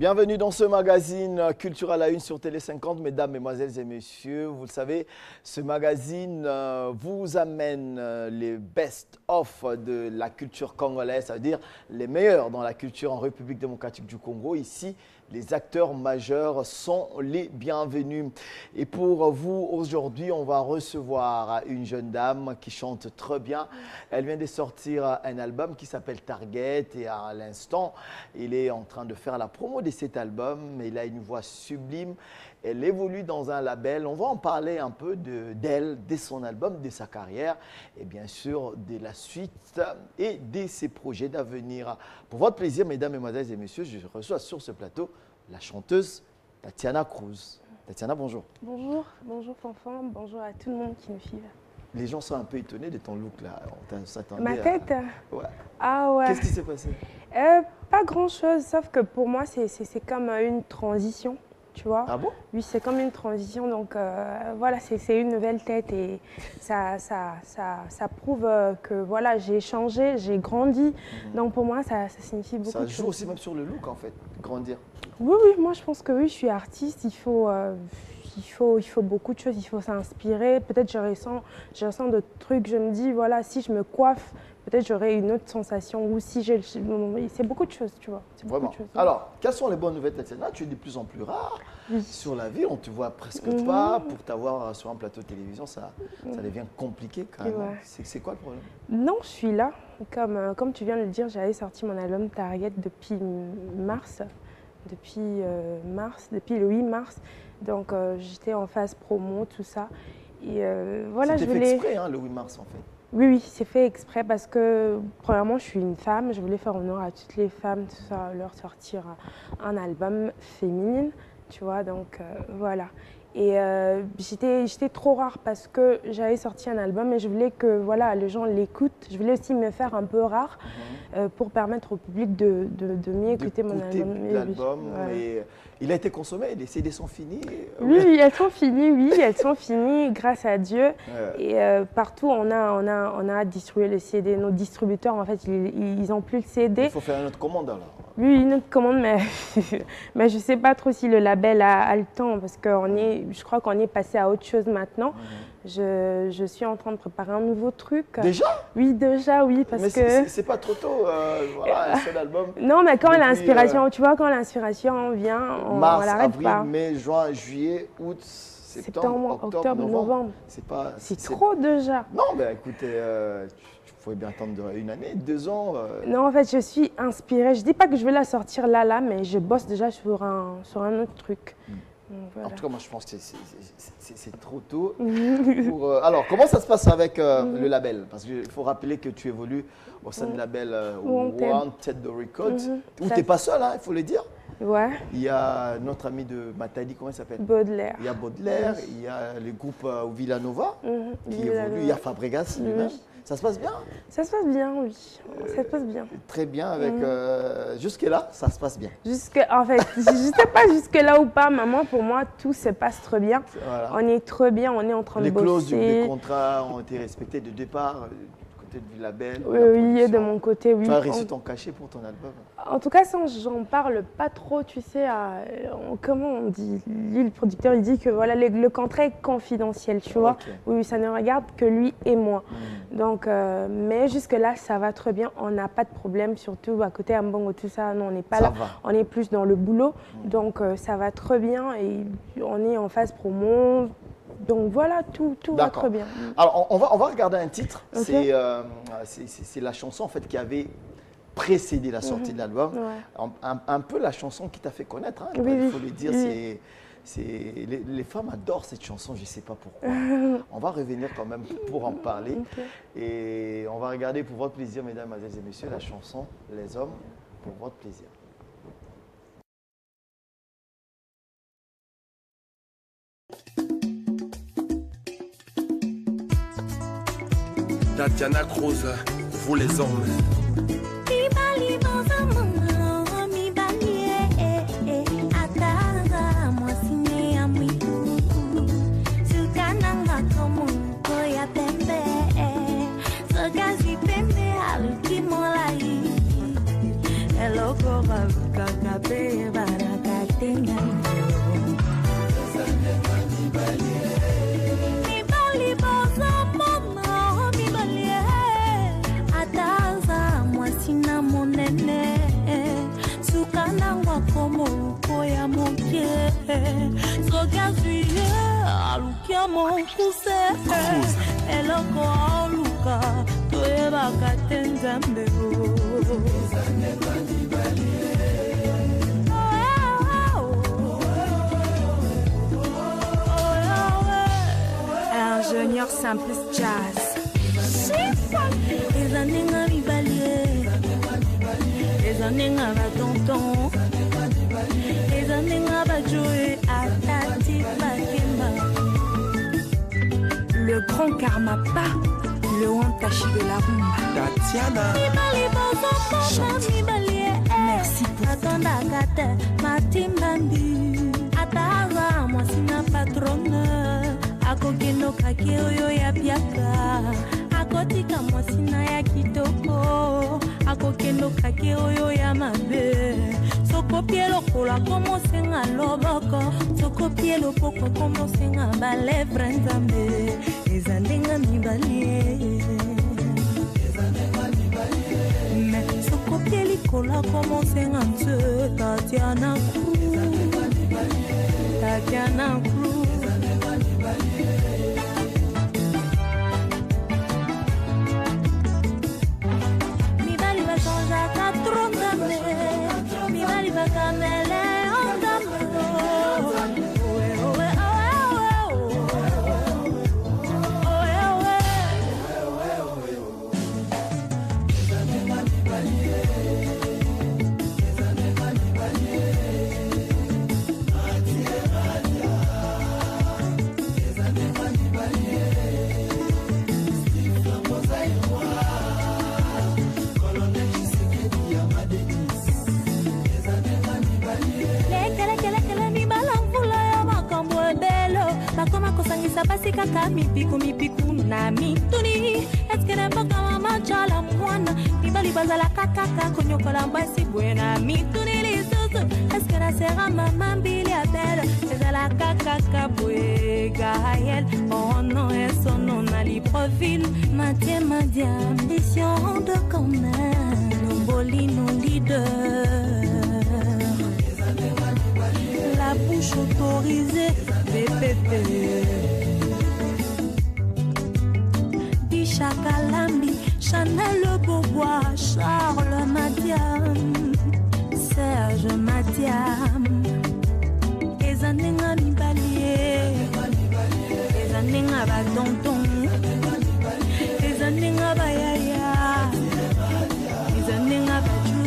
Bienvenue dans ce magazine Culture à la Une sur Télé 50, mesdames, mesdemoiselles et messieurs. Vous le savez, ce magazine vous amène les best-of de la culture congolaise, c'est-à-dire les meilleurs dans la culture en République démocratique du Congo. Ici, les acteurs majeurs sont les bienvenus. Et pour vous, aujourd'hui, on va recevoir une jeune dame qui chante très bien. Elle vient de sortir un album qui s'appelle Target et à l'instant, il est en train de faire la promo de cet album. Il a une voix sublime. Elle évolue dans un label. On va en parler un peu d'elle, de son album, de sa carrière et bien sûr de la suite et de ses projets d'avenir. Pour votre plaisir, mesdames, mesdemoiselles et messieurs, je reçois sur ce plateau la chanteuse Tatiana Cruz. Tatiana, bonjour. Bonjour, bonjour Fanfan, bonjour à tout le monde qui nous suit. Les gens sont un peu étonnés de ton look là. On s'attendait Ma tête Ouais. Ah ouais. Qu'est-ce qui s'est passé? Pas grand-chose, sauf que pour moi, c'est comme une transition, tu vois. Ah bon? Oui, c'est comme une transition, donc voilà, c'est une nouvelle tête et ça prouve que voilà, j'ai changé, j'ai grandi. Donc pour moi, ça signifie beaucoup de choses. Ça joue aussi même sur le look en fait, grandir. Oui, oui, moi je pense que oui, je suis artiste, il faut beaucoup de choses, il faut s'inspirer. Peut-être je ressens d'autres trucs, je me dis, voilà, si je me coiffe, peut-être j'aurai une autre sensation. Ou si c'est beaucoup de choses, tu vois. Vraiment. De choses. Alors, quelles sont les bonnes nouvelles, Tatiana? Tu es de plus en plus rare sur la ville, on ne te voit presque pas. Pour t'avoir sur un plateau de télévision, ça devient compliqué quand même. Ouais. C'est quoi le problème? Non, je suis là. Comme tu viens de le dire, j'avais sorti mon album Target depuis mars. Depuis le 8 mars. Donc j'étais en phase promo, tout ça. Et voilà, c'était fait exprès, hein, le 8 mars en fait. Oui, oui, c'est fait exprès parce que premièrement, je suis une femme. Je voulais faire honneur à toutes les femmes, tout ça, leur sortir un album féminin, tu vois. Donc voilà. Et j'étais trop rare parce que j'avais sorti un album et je voulais que voilà, les gens l'écoutent. Je voulais aussi me faire un peu rare pour permettre au public de mieux écouter mon album. L'album, mais il a été consommé, les CD sont finis. Oui, elles sont finies, oui, elles sont finies grâce à Dieu. Et partout, on a distribué les CD. Nos distributeurs, en fait, ils n'ont plus le CD. Il faut faire une autre commande alors. Oui, une autre commande, mais je ne sais pas trop si le label a le temps parce que je crois qu'on est passé à autre chose maintenant. Je suis en train de préparer un nouveau truc. Déjà? Oui, déjà, oui, parce que... Mais c'est pas trop tôt, voilà, un seul album. Non, mais quand l'inspiration, tu vois, quand l'inspiration vient, on l'arrête pas. Mars, avril, mai, juin, juillet, août, septembre, octobre, novembre. C'est trop déjà. Non, mais écoutez, il faut bien attendre une année, 2 ans. Non, en fait, je suis inspirée. Je dis pas que je vais la sortir là, mais je bosse déjà sur un autre truc. Voilà. En tout cas, moi, je pense que c'est trop tôt. Alors, comment ça se passe avec le label? Parce qu'il faut rappeler que tu évolues au sein du label Wanted Records, où tu n'es pas seul, hein, il faut le dire. Ouais. Il y a notre ami de Matadi, comment il s'appelle? Baudelaire. Il y a Baudelaire, il y a le groupe Villanova qui évolue, il y a Fabregas lui-même. Ça se passe bien? Ça se passe bien, oui. Ça se passe bien. Très bien. Avec jusque-là, ça se passe bien. En fait, je ne sais pas jusque-là ou pas, mais moi, pour moi, tout se passe très bien. Voilà. On est très bien, on est en train de bosser. Les clauses du contrat ont été respectées de départ du côté du label? Oui, et de mon côté, oui. Tu as reçu ton cachet pour ton album? En tout cas, j'en parle pas trop, tu sais, comment on dit, lui, le producteur, il dit que voilà, le contrat est confidentiel, tu vois. Oui, ça ne regarde que lui et moi. Donc, mais jusque-là, ça va très bien, on n'a pas de problème, surtout à côté Ambongo, tout ça, non, on n'est pas là, on est plus dans le boulot. Donc, ça va très bien et on est en phase promo. Donc voilà, tout va très bien. Alors, on va regarder un titre, c'est la chanson en fait qui avait précédé la sortie de l'album, un peu la chanson qui t'a fait connaître, hein, il faut le dire, les femmes adorent cette chanson, je ne sais pas pourquoi. On va revenir quand même pour en parler et on va regarder pour votre plaisir, mesdames et messieurs, la chanson Les hommes pour votre plaisir. Tatiana Cruz, vous les hommes. Hello, Ingénieur simple jazz. Les années à mi balier, les années à ma tonton, les années à ma jouer à Tati Bakemba. Le grand karma pas, le wantachi de la rumba. Tatiana, merci pour attendre Matimbambi. Ataza, moi si ma patronne. Akokeno kake oyo ya biaka. Akotika moi si na ya kitoko. Akokeno kake oyo ya mabe. Soko pielo kola como senga loboko. Soko pielo poko como senga bale frenzambe. Ezandenga mibalie. Mais soko pieli kola como senga nse. Tatiana Cruz. Tatiana Cruz. Mi bali va changer à 4 ans. Mi bali va cameler en dame. Basika kami piku na mituni eske na boka mama chala mwana bibali bazala kakaka konyokola mbasi buena mituni lisusu eske na sera mama mbili abel ezala kakaka bue Gaël oh non et son nom à Libreville Mathia ambition de quand même Bolino leader la bouche autorisée BPP Chakalambi, Chanel Beaubois, Charles Madiam, Serge Madiam, les années à mi balier, les années à batonton, les années à bayaya, les années à bajoui.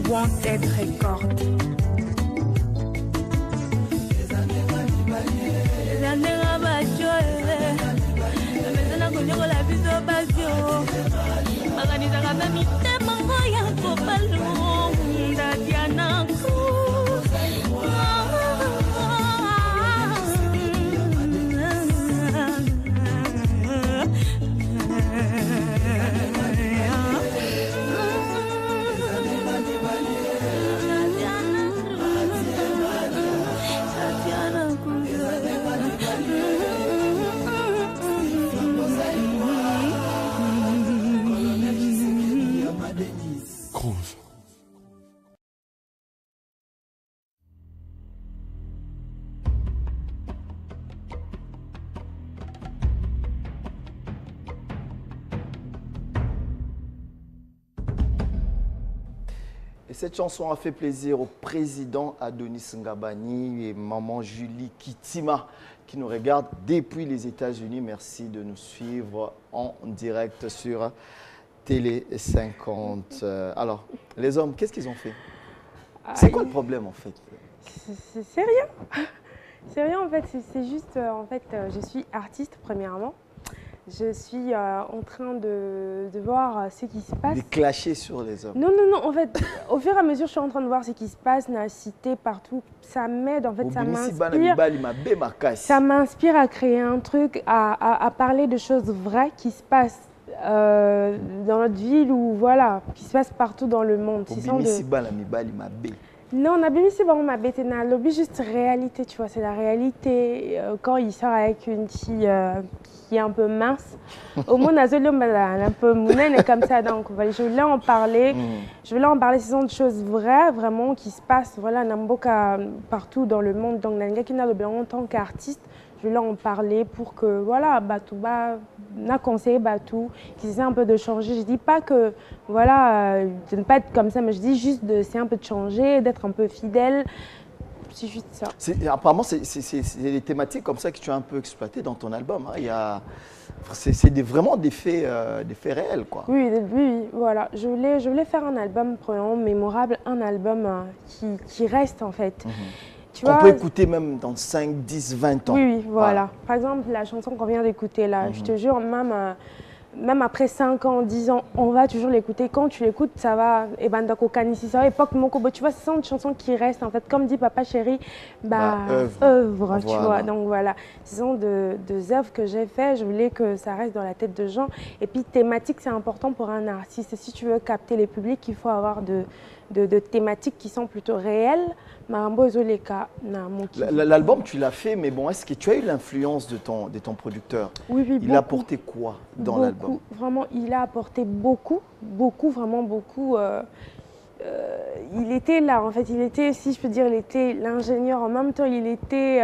Wanted Record. Et cette chanson a fait plaisir au président Adonis Ngabani et maman Julie Kitima qui nous regarde depuis les États-Unis. Merci de nous suivre en direct sur Télé 50. Alors, les hommes, qu'est-ce qu'ils ont fait? C'est quoi le problème en fait? C'est rien. C'est rien en fait, c'est juste, en fait, je suis artiste premièrement. Je suis en train de voir ce qui se passe. De clasher sur les hommes. Non, non, non. En fait, au fur et à mesure, je suis en train de voir ce qui se passe dans la cité, partout. Ça m'aide, en fait, ça m'inspire. Ça m'inspire à créer un truc, à parler de choses vraies qui se passent dans notre ville ou voilà, qui se passe partout dans le monde. Non, on a bien c'est bon, ma bête n'a l'objet juste réalité, tu vois, c'est la réalité. Quand il sort avec une fille qui est un peu mince, au moins un peu mounène et comme ça, donc voilà, je voulais en parler. Je voulais en parler, ce sont des choses vraies, vraiment, qui se passent, voilà, Namboka partout dans le monde. Donc, Nanga qui n'a le en tant qu'artiste, je voulais en parler pour que, voilà, Batouba n'a conseillé Batou, qui essaie un peu de changer. Je dis pas que, voilà, de ne pas être comme ça, mais je dis juste d'essayer un peu de changer, d'être un peu fidèle. C'est juste ça. Apparemment, c'est des thématiques comme ça que tu as un peu exploitées dans ton album. Hein. C'est vraiment des faits réels, quoi. Oui, voilà. Je voulais faire un album vraiment mémorable, un album qui reste, en fait. On peut écouter même dans 5, 10, 20 ans. Oui, voilà. Par exemple, la chanson qu'on vient d'écouter là, je te jure, même après 5 ans, 10 ans, on va toujours l'écouter. Quand tu l'écoutes, ça va. Et ben, époque, Mokobo, tu vois, ce sont des chansons qui restent, en fait. Comme dit Papa Chéri, œuvre, tu vois. Donc voilà, ce sont deux œuvres que j'ai faites. Je voulais que ça reste dans la tête de gens. Et puis, thématique, c'est important pour un artiste. Et si tu veux capter les publics, il faut avoir de thématiques qui sont plutôt réelles. L'album, tu l'as fait, mais bon, est-ce que tu as eu l'influence de ton producteur? Oui, il a apporté quoi dans l'album? Vraiment, il a apporté beaucoup, vraiment beaucoup. Il était là, en fait, il était, si je peux dire, il était l'ingénieur. En même temps, il était...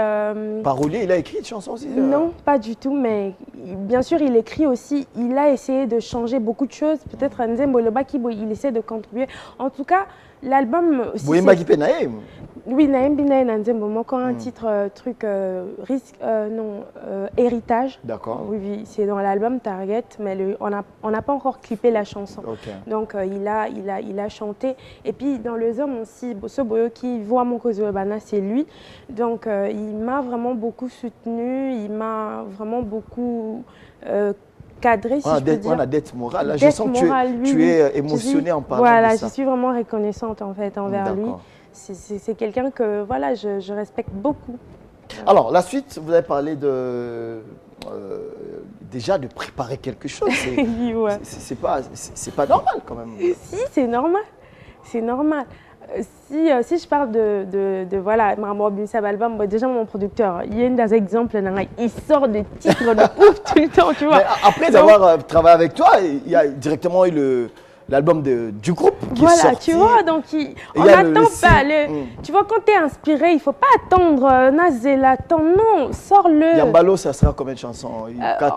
Parolier, il a écrit une chanson aussi? Non, pas du tout, mais bien sûr, il écrit aussi. Il a essayé de changer beaucoup de choses. Peut-être Nzembo Lobaki, il essaie de contribuer. En tout cas, l'album... Oui, Naïm Binaï Nzembo, Moko, un titre, héritage. D'accord. Oui, c'est dans l'album Target, mais on n'a pas encore clippé la chanson. Okay. Donc, il a chanté. Et puis, dans les hommes aussi, ce boyo qui voit mon Kozobana, c'est lui. Donc, il m'a vraiment beaucoup soutenu, il m'a vraiment beaucoup cadré, si je peux dire. La dette morale. Là, je sens que tu es émotionnée en parlant de ça. Voilà, je suis vraiment reconnaissante, en fait, envers lui. C'est quelqu'un que voilà, je respecte beaucoup. Alors, la suite, vous avez parlé déjà de préparer quelque chose. C'est pas normal quand même. Si, c'est normal. C'est normal. Si je parle de voilà, album, déjà mon producteur, il y a des exemples, il sort des titres de ouf tout le temps, tu vois. Mais après avoir travaillé avec toi, il y a directement eu l'album du groupe qui est sorti. Voilà, tu vois, donc on n'attend pas. Tu vois, quand tu es inspiré, il ne faut pas attendre Nazela, non, sors-le. Yambalo, ça sera combien de chansons?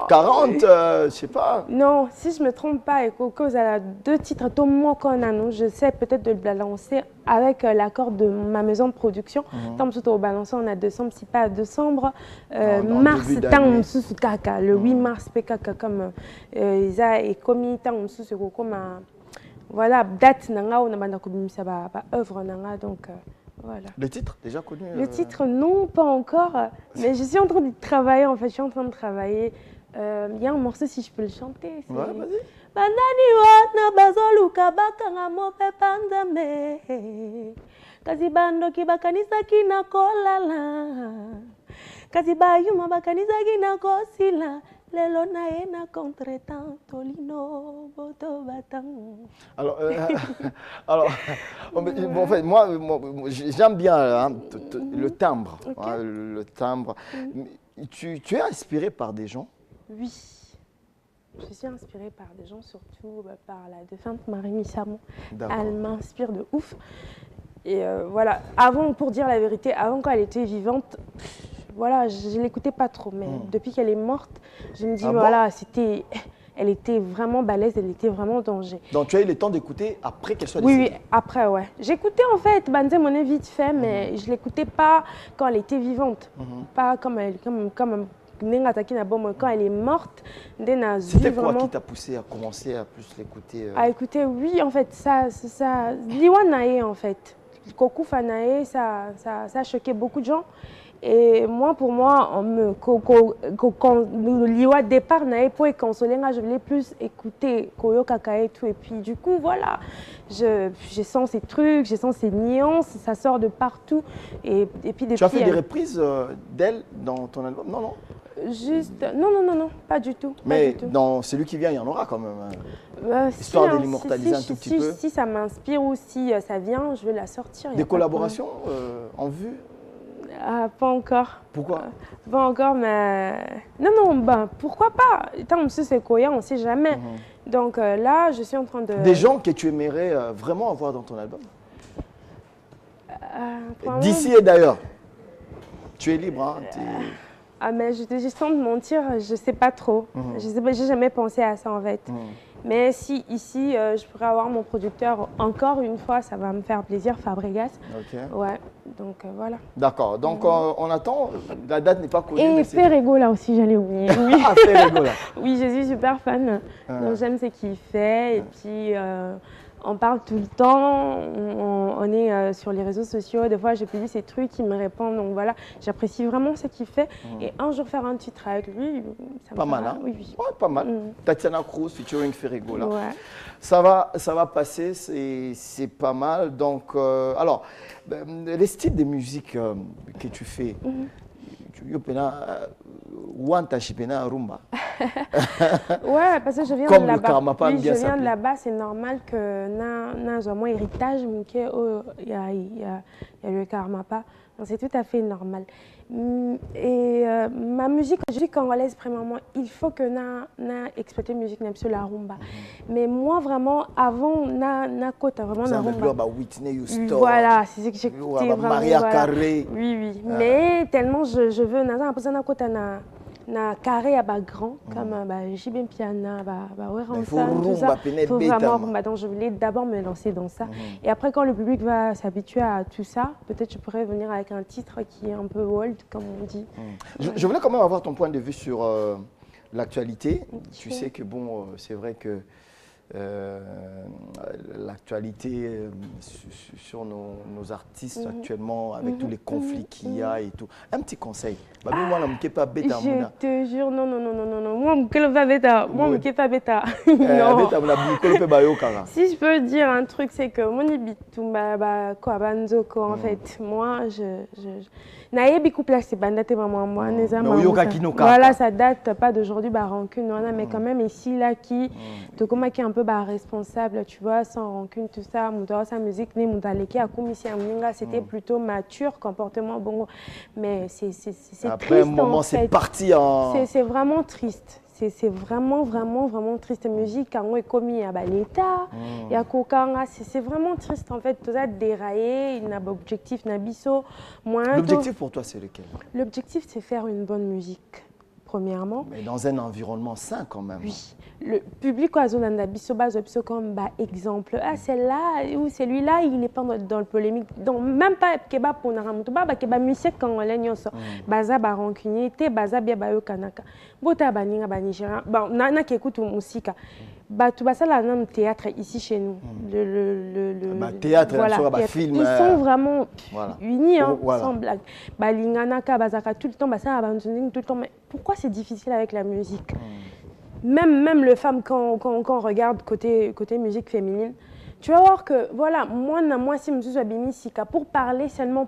40, je sais pas. Non, si je ne me trompe pas, Ekoko, elle a 2 titres, je sais peut-être de le balancer avec l'accord de ma maison de production. Tant que au balancer, on a décembre, si pas décembre, mars, le 8 mars, comme Isa et Komi, comme voilà, date nanga on a banda kobimisa ba œuvre nanga donc voilà. Le titre déjà connu? Le titre non, pas encore, mais je suis en train de travailler en fait, je suis en train de travailler. Il y a un morceau si je peux le chanter. Ouais, vas-y. Bandani wa na bazoluka bakanga mope panzambe. Kazi bando kibakanisa kina kolala. Kazi bayuma bakanisa kina kosila. Alors, bon, en fait, moi j'aime bien le timbre. Okay. Hein, le timbre. Tu es inspiré par des gens? Oui. Je suis inspirée par des gens, surtout par la défunte Marie Missamon. Elle m'inspire de ouf. Et voilà, avant, pour dire la vérité, avant quand elle était vivante, voilà, je ne l'écoutais pas trop, mais depuis qu'elle est morte, je me dis, voilà, elle était vraiment balèze, elle était vraiment en danger. Donc tu as eu le temps d'écouter après qu'elle soit décédée? Oui, après, ouais. J'écoutais en fait, Banzé Monet vite fait, mais je ne l'écoutais pas quand elle était vivante. Pas comme quand elle est morte. C'était quoi qui t'a poussé à commencer à plus l'écouter? À écouter, oui, en fait, ça. Liwanae, en fait. Kokou Fanae, ça a choqué beaucoup de gens. Et moi, pour moi, quand le liwa départ, pour consoler, je voulais plus écouter Koyo Kaka et tout. Et puis, du coup, voilà, je sens ces trucs, je sens ces nuances, ça sort de partout. Et puis, tu as fait des reprises d'elle dans ton album? Non, non. Juste, non, pas du tout. Mais pas du tout. dans celui qui vient, il y en aura quand même. Histoire de l'immortaliser un tout petit peu. Si ça m'inspire ou si ça vient, je vais la sortir. Des collaborations en vue? Pas encore. Pourquoi? Pas encore, mais... Non, ben, pourquoi pas? Tant que c'est cohérent, on ne sait jamais. Donc là, je suis en train de... Des gens que tu aimerais vraiment avoir dans ton album? D'ici et d'ailleurs. Tu es libre, hein? Mais sans te mentir, je ne sais pas trop. Je sais pas, j'ai jamais pensé à ça en fait. Mais si ici, je pourrais avoir mon producteur encore une fois, ça va me faire plaisir, Fabregas. Ok. Ouais, donc voilà. D'accord, donc on attend, la date n'est pas connue. Et Ferrego là aussi, j'allais oublier. Oui. Ah, Ferrego là. Oui, je suis super fan. Donc j'aime ce qu'il fait. Et puis, on parle tout le temps, on est sur les réseaux sociaux, des fois je publie ces trucs, il me répond, donc voilà, j'apprécie vraiment ce qu'il fait. Et un jour faire un titre avec lui, ça me pas mal, hein? Oui, oui. Ouais, pas mal. Tatiana Cruz featuring Ferrego là. Ouais. Ça va passer, c'est pas mal. Donc, alors, les styles de musique que tu fais, Wanta Shipena Rumba. Ouais, parce que je viens Comme de là-bas. Karmapa Oui, je bien viens de s'appelait. là-bas, c'est normal que na mon héritage, il y a le Karmapa. C'est tout à fait normal. Et ma musique congolaise, premièrement, il faut que na exploité musique sur la rumba. Mais moi, vraiment, avant, na côté vraiment la rumba. Whitney Houston. Voilà, c'est ce que j'écoutais vraiment. Maria voilà. Carré. Oui. Mais tellement je veux, na côté na carré à grand comme JB Piana il faut rumba, faut vraiment donc je voulais d'abord me lancer dans ça et après quand le public va s'habituer à tout ça, peut-être je pourrais venir avec un titre qui est un peu old comme on dit. Je voulais quand même avoir ton point de vue sur l'actualité. Tu sais que bon, c'est vrai que l'actualité sur nos artistes actuellement avec tous les conflits qu'il y a et tout. Un petit conseil. Moi, je pas bêta. Je te jure, non. Moi, je ne pas bêta. Moi, je ne pas bêta. Si je peux dire un truc, c'est que mon ibitum, en fait, moi, nayebi couple c'est bandate maman moi voilà ça date pas d'aujourd'hui rancune mais quand même ici là qui te comment qui est un peu responsable tu vois sans rancune tout ça sa musique ni mutaleki a commissi c'était plutôt mature comportement bon mais c'est après triste, un moment c'est parti en c'est vraiment triste. C'est vraiment triste. Musique, quand on est commis à l'État, il y a Kokanga, c'est vraiment triste en fait. Tout ça déraillé, il n'a pas d'objectif, n'a biso. L'objectif pour toi, c'est lequel? L'objectif, c'est faire une bonne musique, premièrement. Mais dans un environnement sain quand même. Oui. Le public, comme exemple, celle-là ou celui-là, il n'est pas dans le polémique. Donc, même pas keba pour Naramutuba, keba musique quand on l'a baza rancunier, baza bien bayo kanaka. Bota baninga banigera. Bon, nana qui écoute musique. Tout ça là, un théâtre ici chez nous. Théâtre, voilà, film. Ils sont vraiment unis, hein, voilà. sans blague. Balinganaka, bazaka, tout le temps, tout le temps. Mais pourquoi c'est difficile avec la musique? Même les femmes, quand on regarde côté musique féminine, tu vas voir que, voilà, moi si je suis habillée pour parler seulement,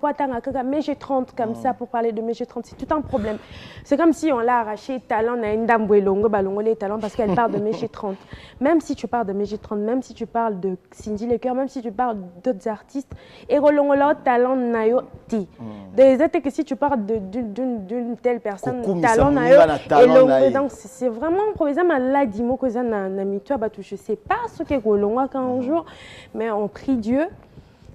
mais j'ai 30 comme ça, pour parler de mes j'ai 30, c'est tout un problème. C'est comme si on l'a arraché talent à une dame les talents parce qu'elle parle de mes j'ai 30. Même si tu parles de mes j'ai 30, même si tu parles de Cindy Lecoeur, même si tu parles d'autres artistes, et talent nayo ti. Des êtres que si tu parles d'une telle personne, talent nayo, donc c'est vraiment un problème à la dimo que ça n'a mis toi, je sais pas ce qu'est Golonga quand un jour. Mais on prie Dieu,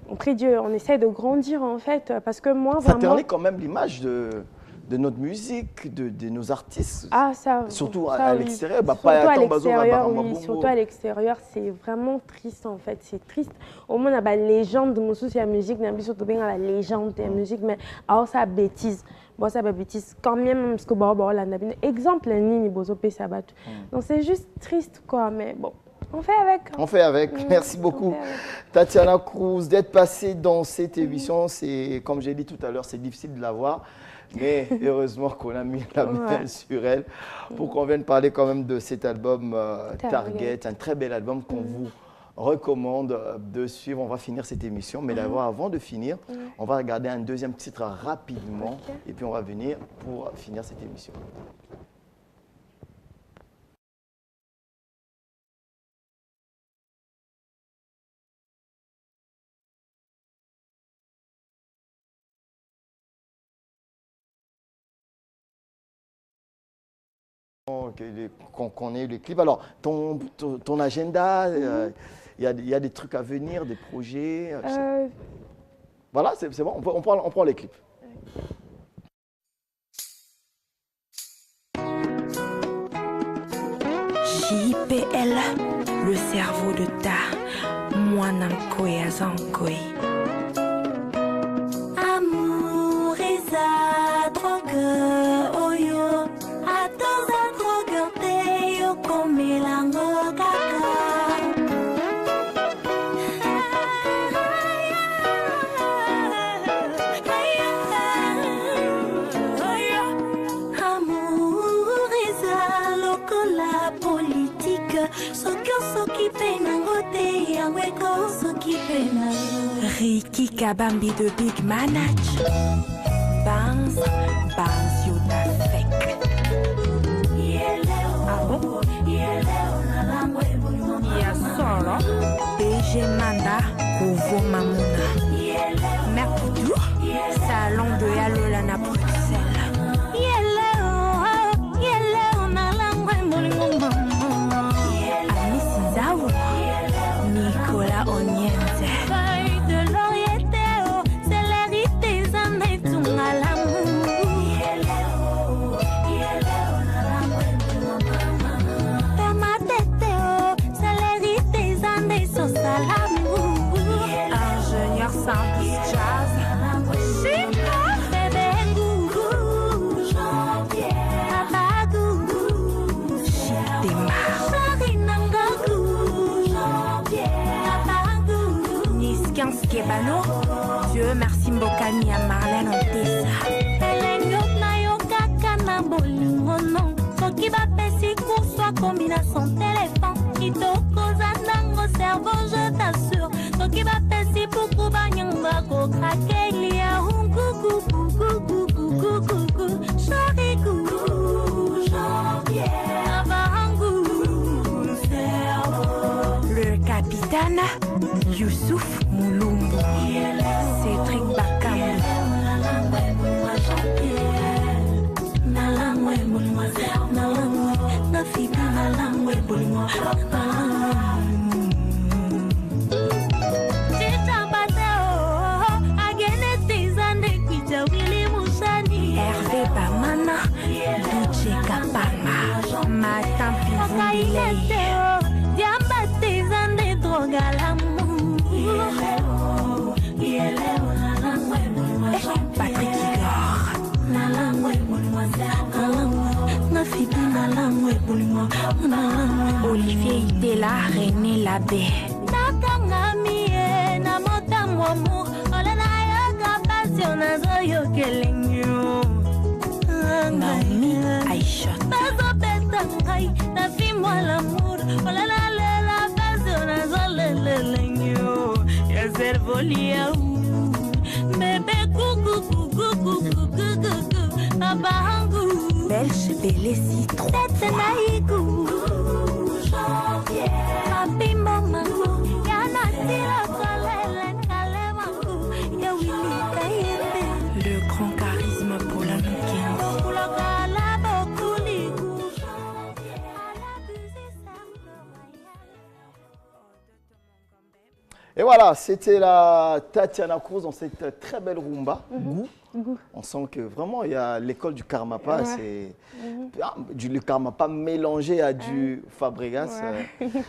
on essaie de grandir en fait, parce que moi ça vraiment... ternit quand même l'image de notre musique, de nos artistes. Ah ça, surtout ça, à oui. l'extérieur. Surtout à l'extérieur, c'est vraiment triste en fait, c'est triste. Au moins on a la légende de mon souci à la musique, on a surtout bien la légende de la musique, mais alors ça bêtise. Bon, ça va bêtise quand même parce que bon, exemple Nini Bozope Sabatou. Donc c'est juste triste quoi, mais bon. On fait avec. On fait avec. Merci beaucoup, Tatiana Cruz, d'être passée dans cette émission. C'est, comme j'ai dit tout à l'heure, c'est difficile de la voir. Mais heureusement qu'on a mis la main sur elle pour qu'on vienne parler quand même de cet album Target, un très bel album qu'on vous recommande de suivre. On va finir cette émission, mais d'abord, avant de finir, on va regarder un deuxième titre rapidement et puis on va venir pour finir cette émission. Qu'on ait les clips. Alors, ton agenda, il y a des trucs à venir, des projets. Voilà, c'est bon, on prend les clips. JPL, le cerveau de ta Mwanankoy Azankoy. Amour et à drogue, oyo, à dos à drogue, yo comme l'ango kaka. Ricky Kabambi de Big Manage Banz Yoda Fek. Ah bon? Y'a Soro BG Manda Kouvo Mamouna Mercoudou Salon de Yalolana Bruxelles. Nicolas Onienze de l'Orienté, célérité, Zanetou l'amour. Permatete, célérité, Zanetou l'amour. Ingénieur Sandis Jazz. Bébé Gougou, Jean-Pierre Abagou, Chitema. Kebano, Dieu merci Mbokani à Marlène Ontessa. Elengo na yo kaka na bolingo non. Soki ba pesi soit combinaison téléphone. Kitoko zandango cerveau je t'assure. Soki ba pesi beaucoup ba nyanga ko krake lia hungu Chari gougou Jean-Pierre Abahangu cerveau. Le capitaine Youssouf Moulumbu, Cédric Bakambu, Hervé Bamana, Luce Kapama, Matin Pivouillet, Diambate Zande Drogalamu. Patrick Igor Olivier Idela René Labé Naomi Aïcha Belge Bélé Citron le grand charisme pour la Et voilà, c'était la Tatiana Cruz dans cette très belle rumba. Goût. On sent que vraiment, il y a l'école du Karmapa. C'est du Karmapa mélangé à du Fabregas.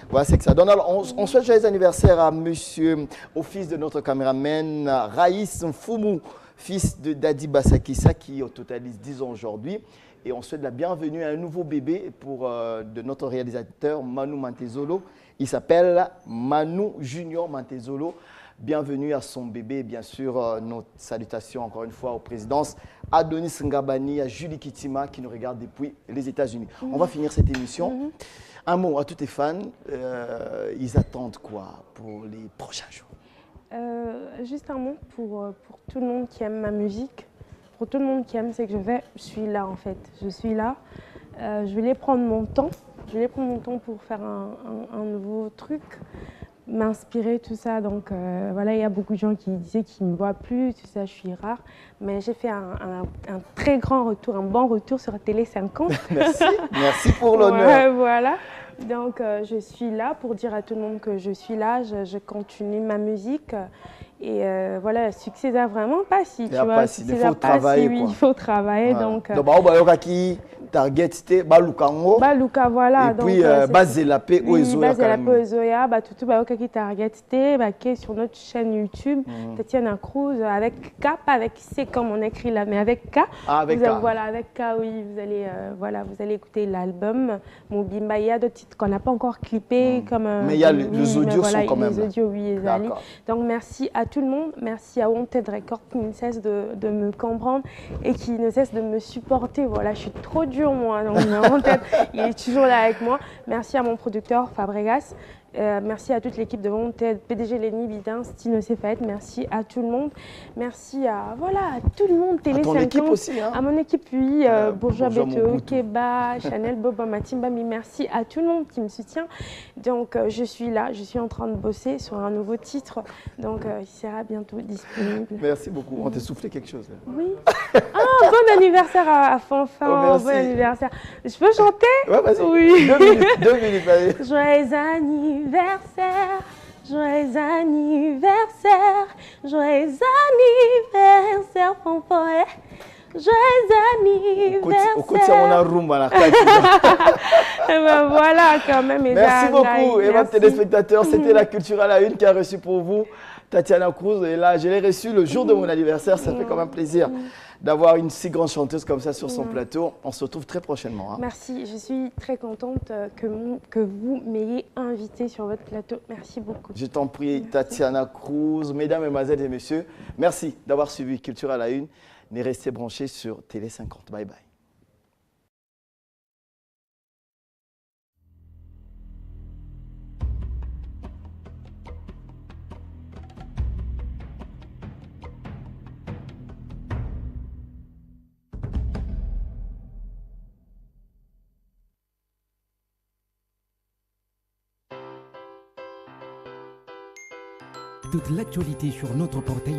Voilà, c'est que ça donne. Alors, on souhaite joyeux anniversaire à monsieur, au fils de notre caméraman, Raïs Mfumu, fils de Dadi Basakissa, qui totalise 10 ans aujourd'hui. Et on souhaite la bienvenue à un nouveau bébé de notre réalisateur Manu Mantezolo. Il s'appelle Manu Junior Mantezolo. Bienvenue à son bébé. Bien sûr, notre salutation encore une fois aux présidences Adonis Ngabani, à Julie Kitima qui nous regarde depuis les États-Unis. On va finir cette émission Un mot à tous tes fans, ils attendent quoi pour les prochains jours? Juste un mot pour tout le monde qui aime ma musique. Pour tout le monde qui aime ce que je suis là en fait. Je suis là. Je vais prendre mon temps. Je vais prendre mon temps pour faire un nouveau truc, m'inspirer, tout ça. Donc voilà, il y a beaucoup de gens qui disaient qu'ils ne me voient plus, tout ça, je suis rare. Mais j'ai fait un très grand retour, un bon retour sur Télé 50. Merci, merci pour l'honneur. Ouais, voilà. Donc je suis là pour dire à tout le monde que je suis là, je continue ma musique. Et voilà, le succès n'a vraiment pas si, tu vois. Il faut travailler, oui, quoi. il faut travailler, voilà. donc... target c'était balukango baluka voilà et puis bazela pe oezoya bazela pe oezoya tout bayokaki target te qui sur notre chaîne YouTube Tatiana Cruz avec K, pas avec C comme on écrit là, mais avec K. Avec K. Voilà, avec K, oui, vous allez voilà, vous allez écouter l'album Mobimba. Il y a d'autres titres qu'on n'a pas encore clippés comme mais il y a les audios sont quand même les audios, oui, donc merci à tout le monde, merci à Wanted Records qui ne cesse de me comprendre et qui ne cesse de me supporter. Voilà, je suis trop dure moi, donc Wanted, il est toujours là avec moi. Merci à mon producteur Fabregas. Merci à toute l'équipe de Wanted, PDG Lenny Bidin, Stino Cefait, merci à tout le monde. Merci à, voilà, à tout le monde, Télé 50. À ton équipe aussi, hein? À mon équipe, oui, Bourgeois Beto, Keba, Chanel, Boba, Matimba, mais merci à tout le monde qui me soutient. Donc je suis là, je suis en train de bosser sur un nouveau titre, donc il sera bientôt disponible. Merci beaucoup, on t'a soufflé quelque chose là. Oui. Ah, bon anniversaire à Fanfan, bon anniversaire. Je peux chanter? Ouais, vas-y. Oui. 2 minutes, vas-y. Joyeux anniversaire, joyeux anniversaire, joyeux anniversaire, Fanfan. Joyeux anniversaire. Ben voilà quand même. Merci beaucoup, et votre téléspectateur, c'était la Culture à la Une qui a reçu pour vous Tatiana Cruz. Et là, je l'ai reçue le jour de mon anniversaire. Ça fait quand même plaisir d'avoir une si grande chanteuse comme ça sur son plateau. On se retrouve très prochainement. Hein. Merci, je suis très contente que vous m'ayez invitée sur votre plateau. Merci beaucoup. Je t'en prie, Tatiana Cruz. Mesdames, Mesdemoiselles et Messieurs, merci d'avoir suivi Culture à la Une. Mais restez branchés sur Télé 50. Bye bye. Toute l'actualité sur notre portail